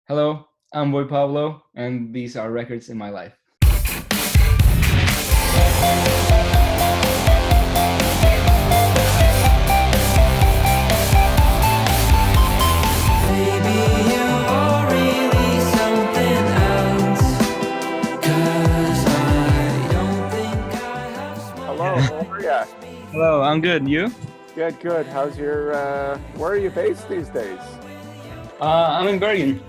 Hello, I'm Boy Pablo, and these are records in my life. Hello, how are you? Hello, I'm good. You? Good, good. How's your, where are you based these days? I'm in Bergen.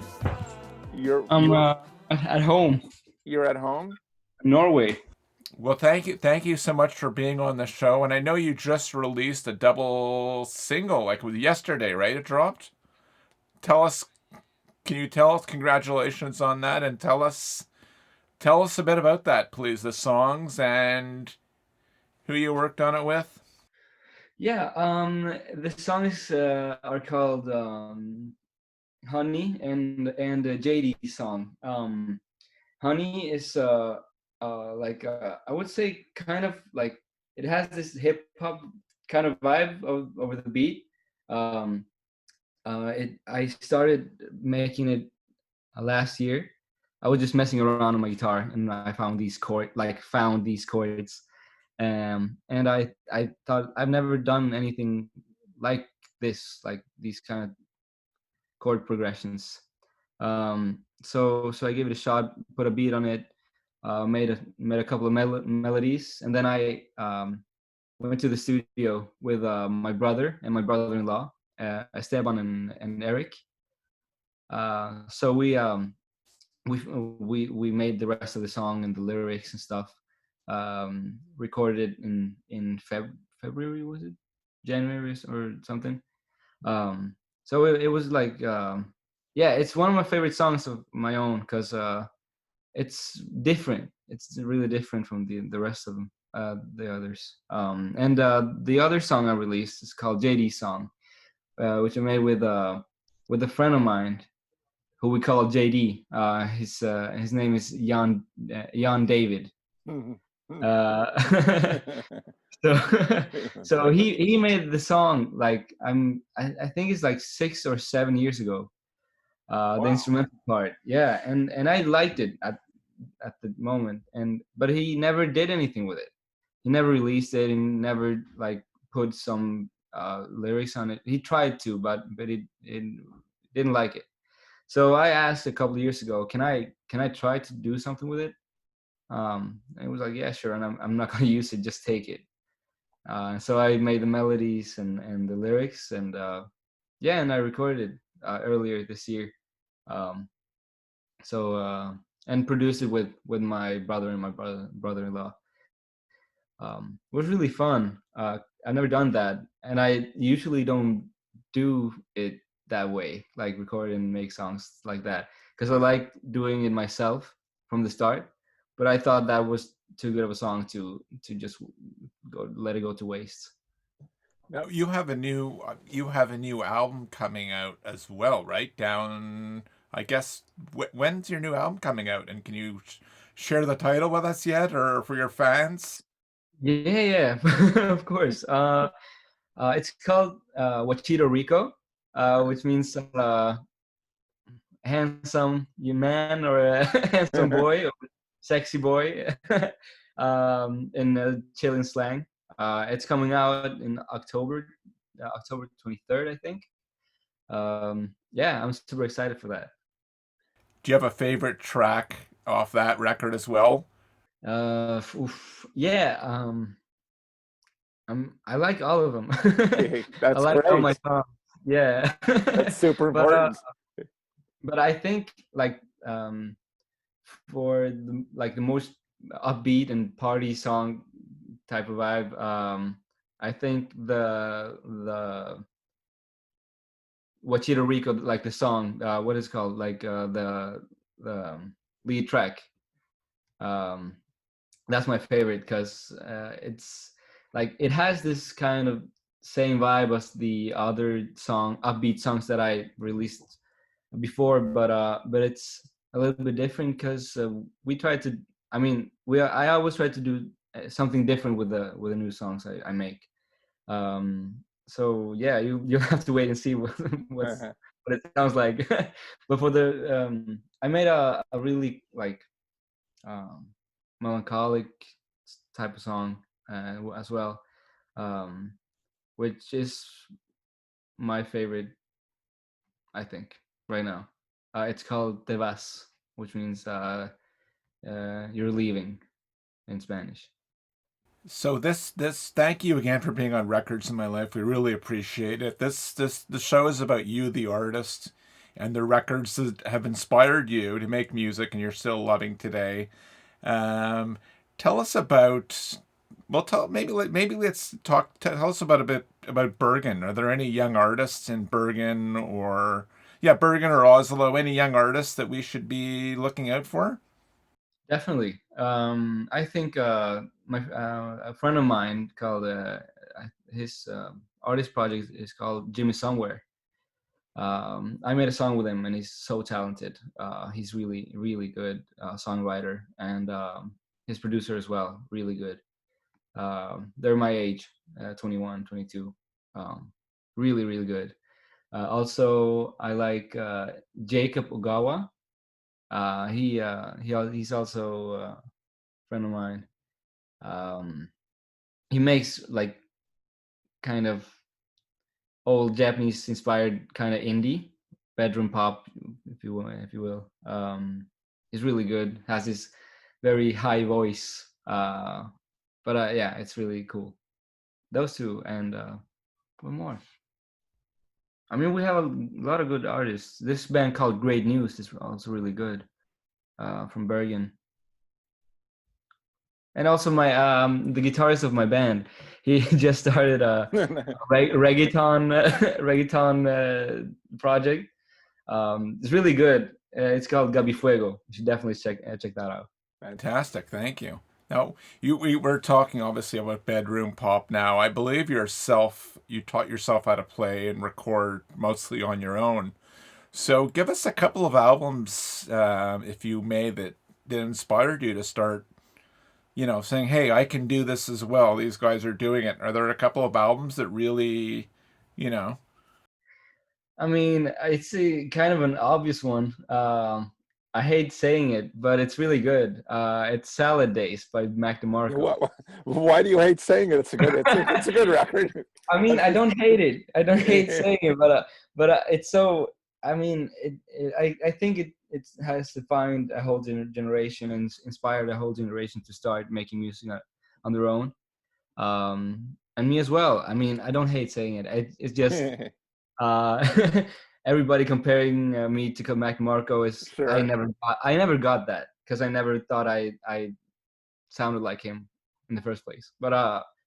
You're, I'm you're, at home, you're at home? Norway. Well, thank you so much for being on the show. And I know you just released a double single, like with yesterday, right? It dropped. Tell us, can you tell us congratulations on that, and tell us a bit about that, please. The songs and who you worked on it with. Yeah, the songs are called Honey and JD song. Honey is like I would say kind of like it has this hip hop kind of vibe over the beat. Um, I started making it last year. I was just messing around on my guitar and I found these chords. And I thought I've never done anything like this, like these kind of chord progressions. So I gave it a shot, put a beat on it, made a couple of melodies, and then I went to the studio with my brother and my brother-in-law, Esteban and Eric. So we made the rest of the song and the lyrics and stuff. Recorded it in February, was it? January or something. So it was like yeah, it's one of my favorite songs of my own because it's different. It's really different from the rest of them, the others. And the other song I released is called JD song, which I made with a friend of mine who we call JD. His name is Jan David. Uh, so so he made the song like I think it's like 6 or 7 years ago. The Wow. instrumental part, yeah, and I liked it at the moment, and but he never did anything with it. He never released it and never like put some lyrics on it. He tried to, but it didn't like it. So I asked a couple of years ago, can I try to do something with it? And it was like, yeah, sure, and I'm not gonna use it, just take it. So I made the melodies and the lyrics, and yeah, and I recorded it earlier this year. Um, so and produced it with my brother and my brother-in-law. It was really fun. I've never done that, and I usually don't do it that way, like record and make songs like that, because I like doing it myself from the start. But I thought that was too good of a song to just let it go to waste. Now you have a new album coming out as well, right? Down, I guess. When's your new album coming out? And can you share the title with us yet, or for your fans? Yeah, yeah, of course. It's called Wachito Rico, which means handsome man or a handsome boy or sexy boy in Chilean slang. It's coming out in October 23rd, I think. Yeah, I'm super excited for that. Do you have a favorite track off that record as well? Yeah, I like all of them. Hey, I that's like all my great. songs. Yeah, That's super but important. but I think like for the most upbeat and party song type of vibe, I think the Wachito Rico, like the song, what is it called, like the lead track. Um, that's my favorite because it's like it has this kind of same vibe as the other song upbeat songs that I released before, but it's a little bit different because we try to. I mean, I always try to do something different with the new songs I make. So yeah, you have to wait and see what's what it sounds like. But for the I made a really like um, melancholic type of song as well, um, which is my favorite, I think, right now. It's called Te vas, which means you're leaving in Spanish. So this thank you again for being on Records in My Life. We really appreciate it. The show is about you, the artist, and the records that have inspired you to make music and you're still loving today. Um, Tell us about. Well, maybe let's talk. Tell us about a bit about Bergen. Are there any young artists in Bergen or yeah, Bergen or Oslo? Any young artists that we should be looking out for? Definitely. I think a friend of mine called his artist project is called Jimmy Somewhere. I made a song with him, and he's so talented. He's really, really good songwriter, and his producer as well, really good. They're my age, 21, 22. Really, really good. Also, I like Jakob Ogawa. He's also a friend of mine. Um, he makes like kind of old Japanese inspired kind of indie bedroom pop, if you will. He's really good. Has this very high voice. But yeah, it's really cool. Those two and one more. I mean, we have a lot of good artists. This band called Great News is also really good, from Bergen. And also my the guitarist of my band, he just started a reggaeton project. It's really good. It's called Gabi Fuego. You should definitely check that out. Fantastic, thank you. Now, we were talking obviously about bedroom pop. Now, I believe you taught yourself how to play and record mostly on your own. So, give us a couple of albums, if you may, that inspired you to start, saying, "Hey, I can do this as well. These guys are doing it." Are there a couple of albums that really, you know? I mean, it's a kind of an obvious one. I hate saying it, but it's really good. It's Salad Days by Mac DeMarco. Why do you hate saying it? It's a good record. I mean, I don't hate it. I don't hate saying it, but it's so. I mean, I think it has defined a whole generation and inspired a whole generation to start making music on their own. And me as well. I mean, I don't hate saying it. It's just uh, everybody comparing me to Mac DeMarco is. Sure. I never got that because I never thought I sounded like him in the first place. But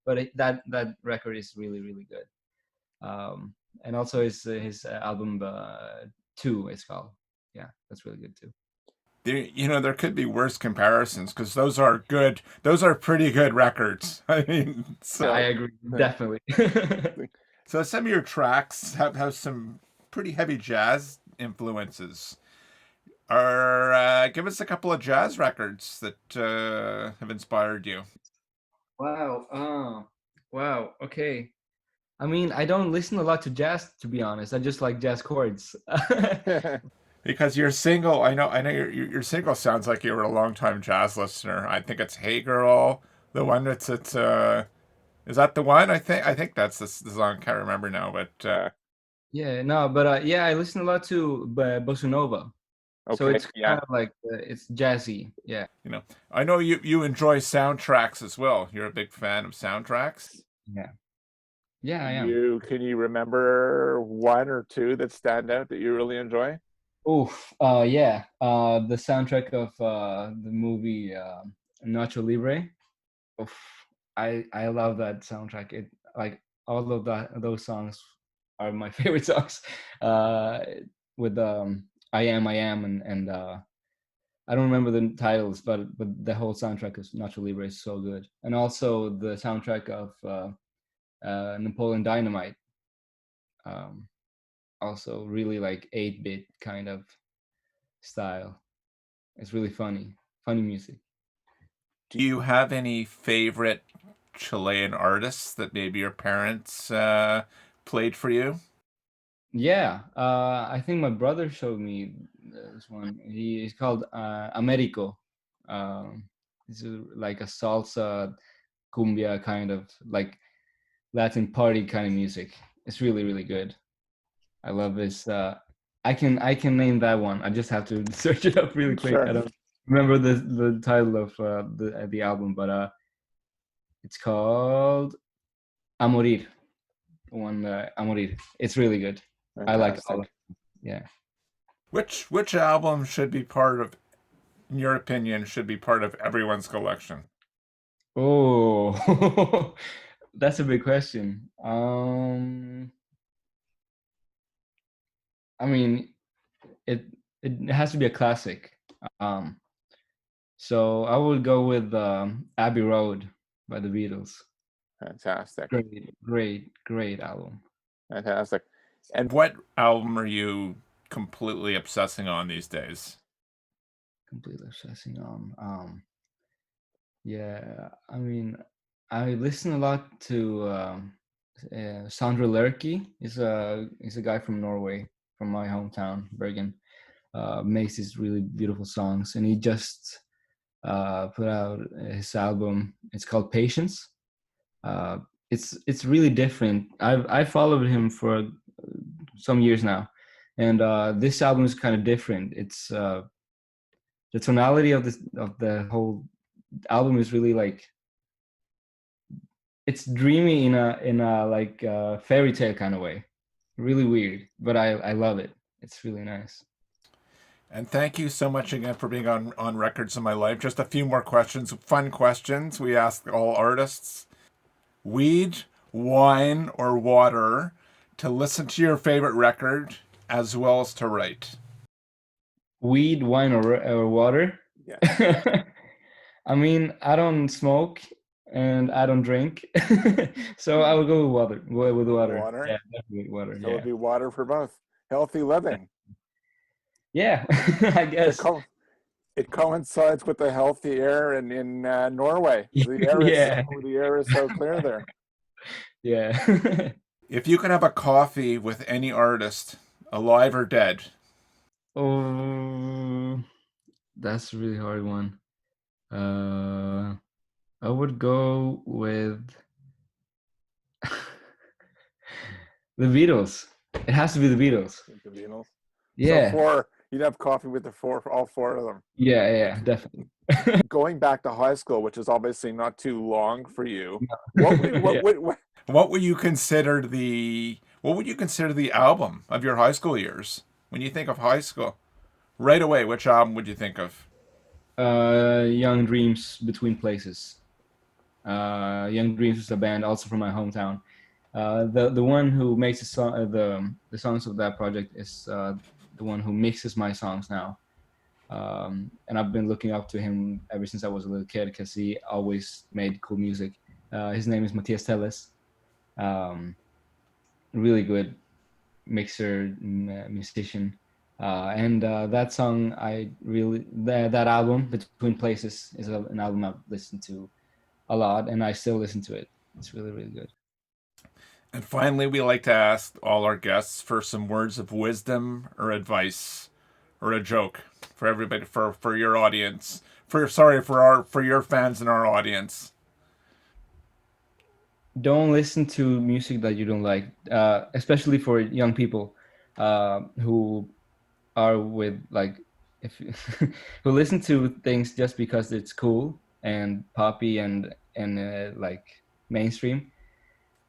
that record is really, really good. And also his album Two, it's called. Yeah, that's really good too. There could be worse comparisons because those are good. Those are pretty good records. I mean, I so agree, definitely. so some of your tracks have some pretty heavy jazz influences. Give us a couple of jazz records that have inspired you. Wow. Wow. Okay. I mean, I don't listen a lot to jazz, to be honest. I just like jazz chords. Because your single, I know your single sounds like you were a long time jazz listener. I think it's "Hey Girl," the one that's at. Is that the one? I think that's the song. I can't remember now, but Yeah, no, but yeah, I listen a lot to bossa nova. So Okay. it's kind Yeah. of like it's jazzy. Yeah. I know you enjoy soundtracks as well. You're a big fan of soundtracks. Yeah. Yeah, I am. Can you remember one or two that stand out that you really enjoy? Oof. Yeah. The soundtrack of the movie Nacho Libre. Oof. I love that soundtrack. It like all of those songs are my favorite songs. Uh, with I am and I don't remember the titles, but the whole soundtrack of Nacho Libre is so good. And also the soundtrack of Napoleon Dynamite. Um, Also really like 8-bit kind of style. It's really funny music. Do you have any favorite Chilean artists that maybe your parents played for you? Yeah, I think my brother showed me this one. He's called Américo. It's like a salsa cumbia kind of like Latin party kind of music. It's really really good. I love this. I can name that one. I just have to search it up really quick. I Sure. don't remember the title of the album, but it's called A Morir. One A Morir. It's really good. I like all of Fantastic. it. Yeah. Which album should be part of, in your opinion, should be part of everyone's collection? Oh, that's a big question. I mean, it it has to be a classic. Um, so I would go with Abbey Road by the Beatles. Fantastic. Great album. Fantastic. And What album are you completely obsessing on these days? Completely obsessing on. Yeah, I mean, I listen a lot to Sondre Lerche. He's a guy from Norway, from my hometown, Bergen. Makes these really beautiful songs, and he just put out his album. It's called Patience. Uh, it's really different. I followed him for some years now, and this album is kind of different. It's the tonality of the whole album is really like it's dreamy in a like fairy tale kind of way. Really weird, but I love it. It's really nice. And thank you so much again for being on Records in My Life. Just a few more questions, fun questions we ask all artists. Weed, wine, or water to listen to your favorite record as well as to write? Weed, wine, or water? yeah, I mean, I don't smoke and I don't drink, so I would go with water. With water, water. yeah, definitely water. So it would Yeah, be water for both. Healthy living. yeah, I It, guess. co- it coincides with the healthy air in Norway. Yeah, The air is so clear there. yeah. If you could have a coffee with any artist, alive or dead, Oh, that's a really hard one. I would go with the Beatles. It has to be the Beatles. The Beatles. So Yeah, you'd have coffee with all four of them. yeah, definitely. Going back to high school, which is obviously not too long for you, what would Yeah. what would you consider the album of your high school years? When you think of high school, right away, which album would you think of? Young Dreams Between Places. Young Dreams is a band also from my hometown. The one who makes the songs of that project is the one who mixes my songs now. And I've been looking up to him ever since I was a little kid because he always made cool music. His name is Matthias Telles. Really good mixer, musician. And that song, that album, Between Places, is an album I've listened to a lot, and I still listen to it. It's really, really good. And finally, we like to ask all our guests for some words of wisdom or advice or a joke for everybody, for your audience, for your fans and our audience. Don't listen to music that you don't like, especially for young people who are with like if who listen to things just because it's cool and poppy and like mainstream.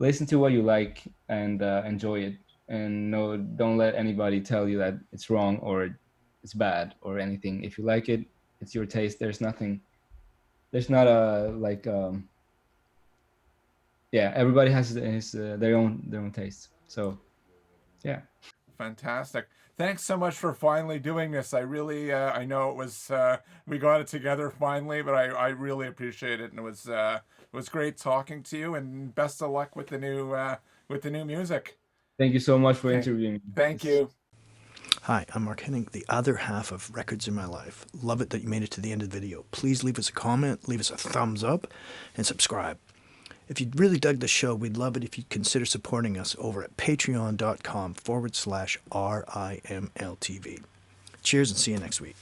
Listen to what you like and enjoy it, and no, don't let anybody tell you that it's wrong or it's bad or anything. If you like it, it's your taste. There's not a like yeah, everybody has their own taste, so yeah. Fantastic. Thanks so much for finally doing this. I really, I know it was, we got it together finally, but I really appreciate it. And it was great talking to you, and best of luck with the new music. Thank you so much for Okay. interviewing me. Thank you. Hi, I'm Mark Henning, the other half of Records in My Life. Love it that you made it to the end of the video. Please leave us a comment, leave us a thumbs up, and subscribe. If you really dug the show, we'd love it if you'd consider supporting us over at patreon.com/RIMLTV. Cheers and see you next week.